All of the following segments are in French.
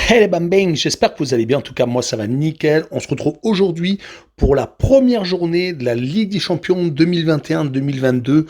Hey les bambins, j'espère que vous allez bien. En tout cas, moi ça va nickel. On se retrouve aujourd'hui pour la première journée de la Ligue des Champions 2021-2022.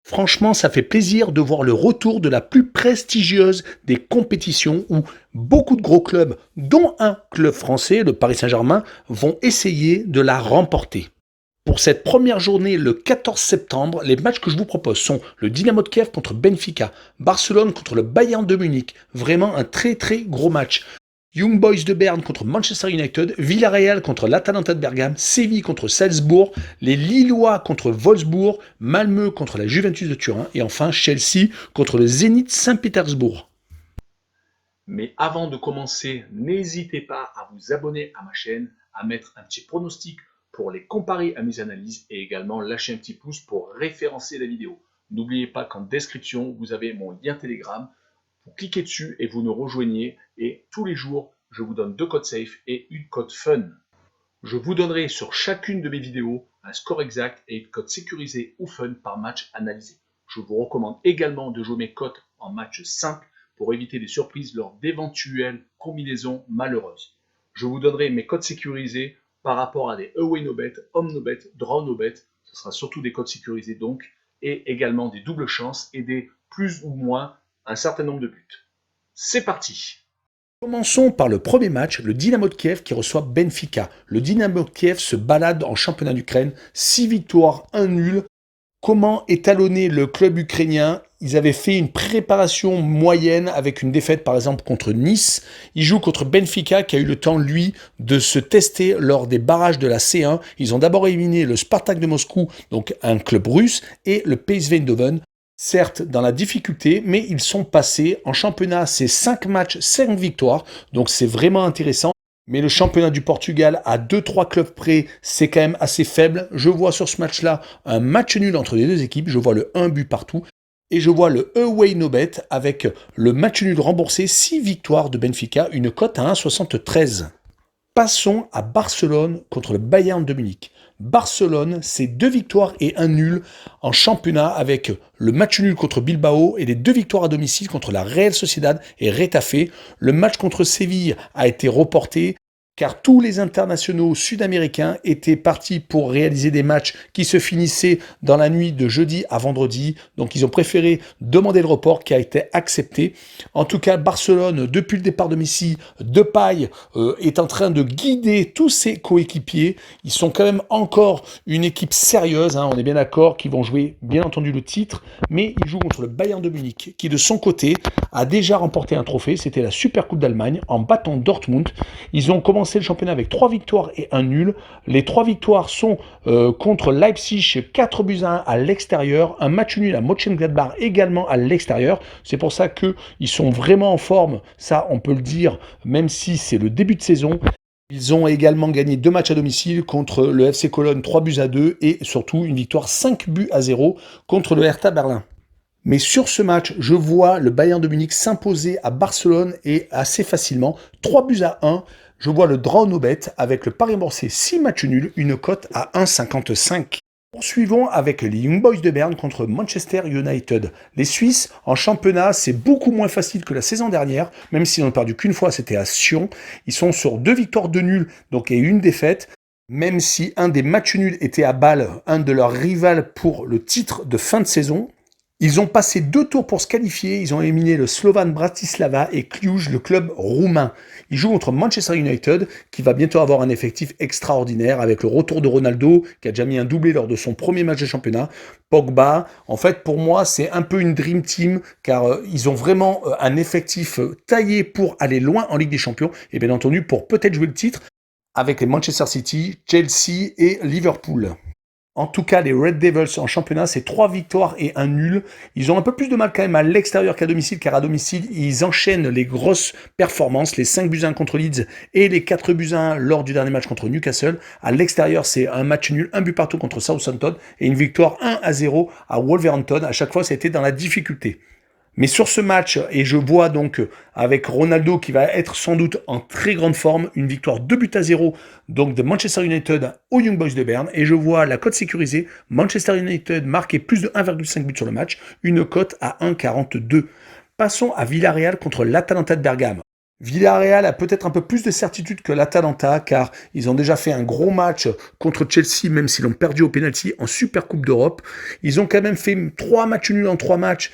Franchement, ça fait plaisir de voir le retour de la plus prestigieuse des compétitions où beaucoup de gros clubs, dont un club français, le Paris Saint-Germain, vont essayer de la remporter. Pour cette première journée, le 14 septembre, les matchs que je vous propose sont le Dynamo de Kiev contre Benfica, Barcelone contre le Bayern de Munich, vraiment un très très gros match. Young Boys de Berne contre Manchester United, Villarreal contre l'Atalanta de Bergame, Séville contre Salzbourg, les Lillois contre Wolfsburg, Malmö contre la Juventus de Turin et enfin Chelsea contre le Zénith Saint-Pétersbourg. Mais avant de commencer, n'hésitez pas à vous abonner à ma chaîne, à mettre un petit pronostic pour les comparer à mes analyses et également lâcher un petit pouce pour référencer la vidéo. N'oubliez pas qu'en description, vous avez mon lien Telegram. Vous cliquez dessus et vous nous rejoignez et tous les jours, je vous donne 2 codes safe et une code fun. Je vous donnerai sur chacune de mes vidéos un score exact et une cote sécurisé ou fun par match analysé. Je vous recommande également de jouer mes cotes en match simple pour éviter des surprises lors d'éventuelles combinaisons malheureuses. Je vous donnerai mes codes sécurisés par rapport à des away no bet, home no bet, draw no bet. Ce sera surtout des codes sécurisés donc, et également des doubles chances et des plus ou moins un certain nombre de buts. C'est parti! Commençons par le premier match, le Dynamo de Kiev qui reçoit Benfica. Le Dynamo de Kiev se balade en championnat d'Ukraine, 6 victoires, 1 nul. Comment étalonner le club ukrainien? Ils avaient fait une préparation moyenne avec une défaite par exemple contre Nice. Ils jouent contre Benfica qui a eu le temps, lui, de se tester lors des barrages de la C1. Ils ont d'abord éliminé le Spartak de Moscou, donc un club russe, et le PSV Eindhoven. Certes, dans la difficulté, mais ils sont passés. En championnat, c'est 5 matchs, 5 victoires, donc c'est vraiment intéressant. Mais le championnat du Portugal, à 2-3 clubs près, c'est quand même assez faible. Je vois sur ce match-là un match nul entre les deux équipes. Je vois le 1 but partout. Et je vois le away no bet avec le match nul remboursé, 6 victoires de Benfica, une cote à 1,73. Passons à Barcelone contre le Bayern de Munich. Barcelone, c'est 2 victoires et 1 nul en championnat avec le match nul contre Bilbao et les 2 victoires à domicile contre la Real Sociedad et Retafe. Le match contre Séville a été reporté car tous les internationaux sud-américains étaient partis pour réaliser des matchs qui se finissaient dans la nuit de jeudi à vendredi. Donc ils ont préféré demander le report qui a été accepté. En tout cas, Barcelone, depuis le départ de Messi, Depay est en train de guider tous ses coéquipiers. Ils sont quand même encore une équipe sérieuse, hein, on est bien d'accord, qui vont jouer bien entendu le titre, mais ils jouent contre le Bayern de Munich, qui de son côté a déjà remporté un trophée, c'était la Super Coupe d'Allemagne, en battant Dortmund. Ils ont commencé le championnat avec 3 victoires et 1 nul. Les 3 victoires sont contre Leipzig, 4 buts à 1 à l'extérieur, un match nul à Mönchengladbach également à l'extérieur. C'est pour ça qu'ils sont vraiment en forme, ça on peut le dire, même si c'est le début de saison. Ils ont également gagné 2 matchs à domicile contre le FC Cologne, 3 buts à 2 et surtout une victoire 5 buts à 0 contre le Hertha Berlin. Mais sur ce match, je vois le Bayern de Munich s'imposer à Barcelone et assez facilement, 3 buts à 1. Je vois le draw no bet avec le pari remboursé 6 matchs nuls, une cote à 1,55. Poursuivons avec les Young Boys de Berne contre Manchester United. Les Suisses, en championnat, c'est beaucoup moins facile que la saison dernière, même s'ils n'ont perdu qu'une fois, c'était à Sion. Ils sont sur 2 victoires de nuls, donc et une défaite. Même si un des matchs nuls était à Bâle, un de leurs rivales pour le titre de fin de saison. Ils ont passé 2 tours pour se qualifier. Ils ont éliminé le Slovan Bratislava et Cluj, le club roumain. Ils jouent contre Manchester United, qui va bientôt avoir un effectif extraordinaire avec le retour de Ronaldo, qui a déjà mis un doublé lors de son premier match de championnat. Pogba, en fait, pour moi, c'est un peu une dream team, car ils ont vraiment un effectif taillé pour aller loin en Ligue des Champions, et bien entendu pour peut-être jouer le titre avec les Manchester City, Chelsea et Liverpool. En tout cas, les Red Devils en championnat, c'est 3 victoires et 1 nul. Ils ont un peu plus de mal quand même à l'extérieur qu'à domicile, car à domicile, ils enchaînent les grosses performances, les 5 buts à 1 contre Leeds et les 4 buts à 1 lors du dernier match contre Newcastle. À l'extérieur, c'est un match nul, un but partout contre Southampton et une victoire 1 à 0 à Wolverhampton. À chaque fois, c'était dans la difficulté. Mais sur ce match, et je vois donc avec Ronaldo qui va être sans doute en très grande forme, une victoire 2 buts à 0 donc de Manchester United aux Young Boys de Berne, et je vois la cote sécurisée, Manchester United marqué plus de 1,5 buts sur le match, une cote à 1,42. Passons à Villarreal contre l'Atalanta de Bergame. Villarreal a peut-être un peu plus de certitude que l'Atalanta, car ils ont déjà fait un gros match contre Chelsea, même s'ils l'ont perdu au pénalty en Super Coupe d'Europe. Ils ont quand même fait 3 matchs nuls en 3 matchs.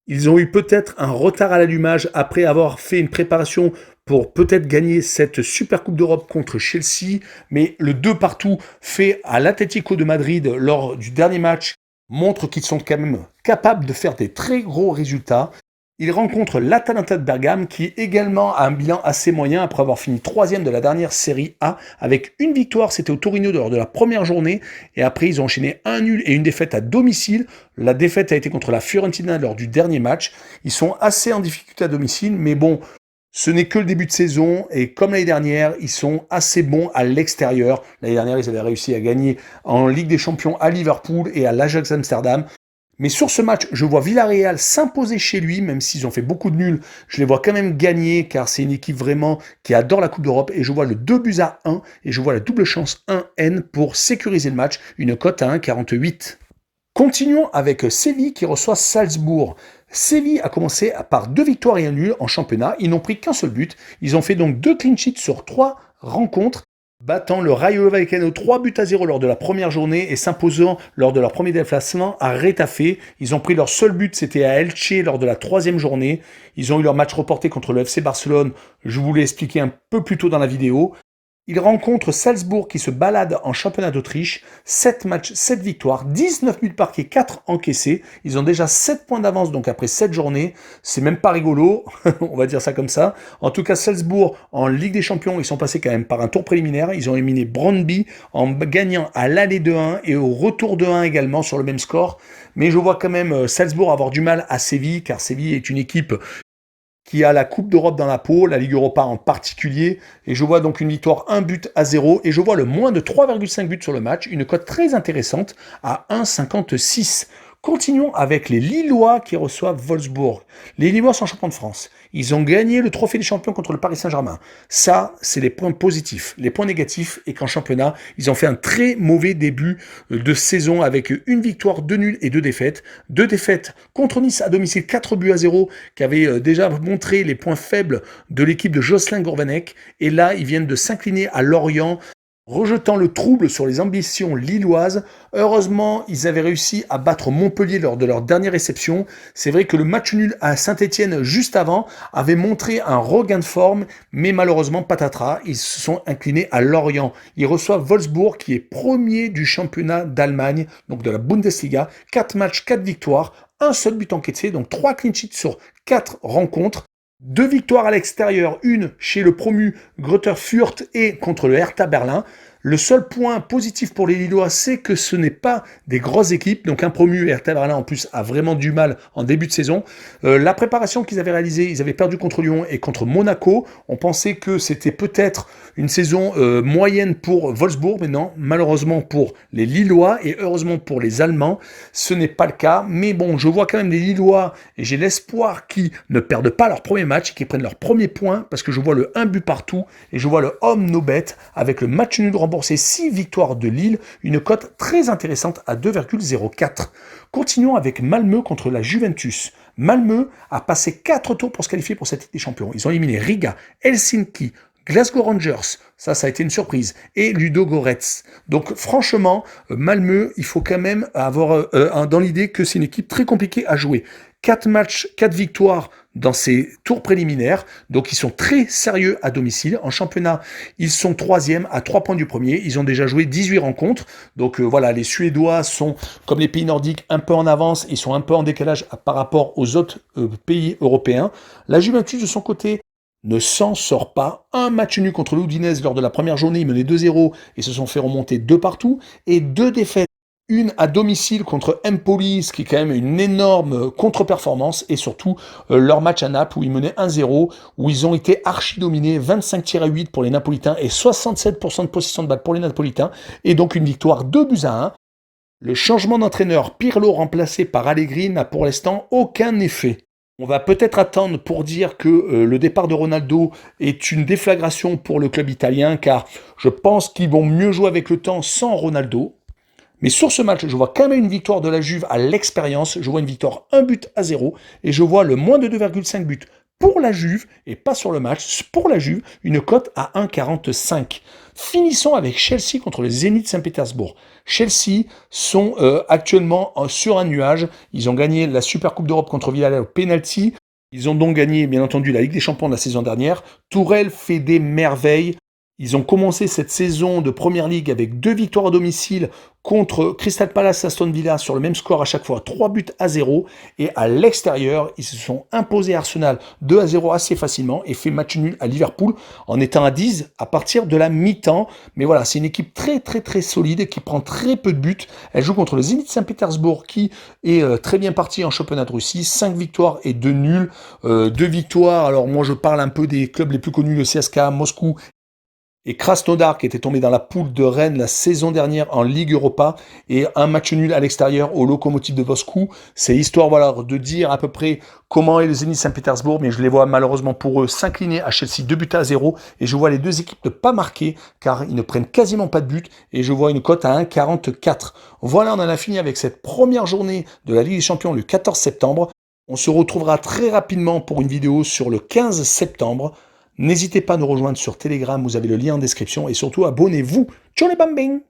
Ils ont eu peut-être un retard à l'allumage après avoir fait une préparation pour peut-être gagner cette Super Coupe d'Europe contre Chelsea, mais le 2 partout fait à l'Atlético de Madrid lors du dernier match montre qu'ils sont quand même capables de faire des très gros résultats. Ils rencontrent l'Atalanta de Bergame qui également a un bilan assez moyen après avoir fini 3e de la dernière série A avec une victoire, c'était au Torino lors de la première journée et après ils ont enchaîné un nul et une défaite à domicile. La défaite a été contre la Fiorentina lors du dernier match. Ils sont assez en difficulté à domicile mais bon, ce n'est que le début de saison et comme l'année dernière, ils sont assez bons à l'extérieur. L'année dernière, ils avaient réussi à gagner en Ligue des Champions à Liverpool et à l'Ajax Amsterdam. Mais sur ce match, je vois Villarreal s'imposer chez lui, même s'ils ont fait beaucoup de nuls. Je les vois quand même gagner, car c'est une équipe vraiment qui adore la Coupe d'Europe. Et je vois le 2-1, et je vois la double chance 1N pour sécuriser le match, une cote à 1,48. Continuons avec Séville qui reçoit Salzbourg. Séville a commencé par 2 victoires et un nul en championnat. Ils n'ont pris qu'un seul but. Ils ont fait donc 2 clean sheets sur 3 rencontres, battant le Rayo Vallecano 3-0 lors de la première journée et s'imposant lors de leur premier déplacement à Retafe. Ils ont pris leur seul but, c'était à Elche lors de la 3e journée. Ils ont eu leur match reporté contre le FC Barcelone, je vous l'ai expliqué un peu plus tôt dans la vidéo. Ils rencontrent Salzbourg qui se balade en championnat d'Autriche. 7 matchs, 7 victoires, 19 buts marqués, 4 encaissés. Ils ont déjà 7 points d'avance donc après 7 journées. C'est même pas rigolo, on va dire ça comme ça. En tout cas, Salzbourg, en Ligue des Champions, ils sont passés quand même par un tour préliminaire. Ils ont éliminé Brøndby en gagnant à l'aller 2-1 et au retour 2-1 également sur le même score. Mais je vois quand même Salzbourg avoir du mal à Séville, car Séville est une équipe qui a la Coupe d'Europe dans la peau, la Ligue Europa en particulier, et je vois donc une victoire 1-0, et je vois le moins de 3,5 buts sur le match, une cote très intéressante à 1,56. Continuons avec les Lillois qui reçoivent Wolfsburg. Les Lillois sont champions de France. Ils ont gagné le trophée des champions contre le Paris Saint-Germain. Ça, c'est les points positifs. Les points négatifs, et qu'en championnat, ils ont fait un très mauvais début de saison avec une victoire, 2 nuls et 2 défaites. 2 défaites contre Nice à domicile, 4-0, qui avait déjà montré les points faibles de l'équipe de Jocelyn Gourvenec. Et là, ils viennent de s'incliner à Lorient, rejetant le trouble sur les ambitions lilloises. Heureusement, ils avaient réussi à battre Montpellier lors de leur dernière réception. C'est vrai que le match nul à Saint-Etienne juste avant avait montré un regain de forme, mais malheureusement, patatras, ils se sont inclinés à Lorient. Ils reçoivent Wolfsburg qui est premier du championnat d'Allemagne, donc de la Bundesliga. 4 matchs, 4 victoires, un seul but encaissé, donc 3 clean sheets sur 4 rencontres. 2 victoires à l'extérieur, une chez le promu Greuther Fürth et contre le Hertha Berlin. Le seul point positif pour les Lillois, c'est que ce n'est pas des grosses équipes. Donc un promu, Hertha Berlin en plus, a vraiment du mal en début de saison. La préparation qu'ils avaient réalisée, ils avaient perdu contre Lyon et contre Monaco. On pensait que c'était peut-être une saison moyenne pour Wolfsburg, mais non, malheureusement pour les Lillois et heureusement pour les Allemands, ce n'est pas le cas. Mais bon, je vois quand même les Lillois et j'ai l'espoir qu'ils ne perdent pas leur premier match et qu'ils prennent leur premier point parce que je vois le 1 but partout et je vois le home no bet avec le match nul remboursé 6 victoires de Lille, une cote très intéressante à 2,04. Continuons avec Malmö contre la Juventus. Malmö a passé 4 tours pour se qualifier pour cette Ligue des Champions. Ils ont éliminé Riga, Helsinki, Glasgow Rangers, ça a été une surprise, et Ludo Goretz. Donc franchement, Malmö, il faut quand même avoir dans l'idée que c'est une équipe très compliquée à jouer. 4 matchs, 4 victoires dans ces tours préliminaires, donc ils sont très sérieux à domicile. En championnat, ils sont 3e à 3 points du premier, ils ont déjà joué 18 rencontres, donc voilà, les Suédois sont, comme les pays nordiques, un peu en avance, ils sont un peu en décalage par rapport aux autres pays européens. La Juventus, de son côté, ne s'en sort pas. Un match nul contre l'Udinese lors de la première journée, ils menaient 2-0 et se sont fait remonter 2 partout, et 2 défaites. Une à domicile contre Empoli, ce qui est quand même une énorme contre-performance, et surtout leur match à Naples où ils menaient 1-0, où ils ont été archi-dominés, 25-8 pour les Napolitains et 67% de possession de balle pour les Napolitains, et donc une victoire 2-1. Le changement d'entraîneur Pirlo remplacé par Allegri n'a pour l'instant aucun effet. On va peut-être attendre pour dire que le départ de Ronaldo est une déflagration pour le club italien, car je pense qu'ils vont mieux jouer avec le temps sans Ronaldo. Mais sur ce match, je vois quand même une victoire de la Juve à l'expérience. Je vois une victoire 1-0 et je vois le moins de 2,5 buts pour la Juve, et pas sur le match, pour la Juve, une cote à 1,45. Finissons avec Chelsea contre le Zénith Saint-Pétersbourg. Chelsea sont actuellement sur un nuage. Ils ont gagné la Super Coupe d'Europe contre Villarreal au penalty. Ils ont donc gagné, bien entendu, la Ligue des Champions de la saison dernière. Tourelle fait des merveilles. Ils ont commencé cette saison de Première Ligue avec 2 victoires à domicile contre Crystal Palace, Aston Villa sur le même score à chaque fois, 3-0. Et à l'extérieur, ils se sont imposés à Arsenal 2-0 assez facilement et fait match nul à Liverpool en étant à 10 à partir de la mi-temps. Mais voilà, c'est une équipe très très très solide qui prend très peu de buts. Elle joue contre le Zénith Saint-Pétersbourg qui est très bien parti en championnat de Russie. 5 victoires et 2 nuls. 2 victoires, alors moi je parle un peu des clubs les plus connus, le CSKA Moscou et Krasnodar qui était tombé dans la poule de Rennes la saison dernière en Ligue Europa et un match nul à l'extérieur au Lokomotiv de Moscou. C'est histoire voilà, de dire à peu près comment est le Zénith Saint-Pétersbourg, mais je les vois malheureusement pour eux s'incliner à Chelsea 2-0 et je vois les deux équipes ne pas marquer car ils ne prennent quasiment pas de but et je vois une cote à 1,44. Voilà, on en a fini avec cette première journée de la Ligue des Champions le 14 septembre. On se retrouvera très rapidement pour une vidéo sur le 15 septembre. N'hésitez pas à nous rejoindre sur Telegram, vous avez le lien en description et surtout abonnez-vous. Ciao les bambins!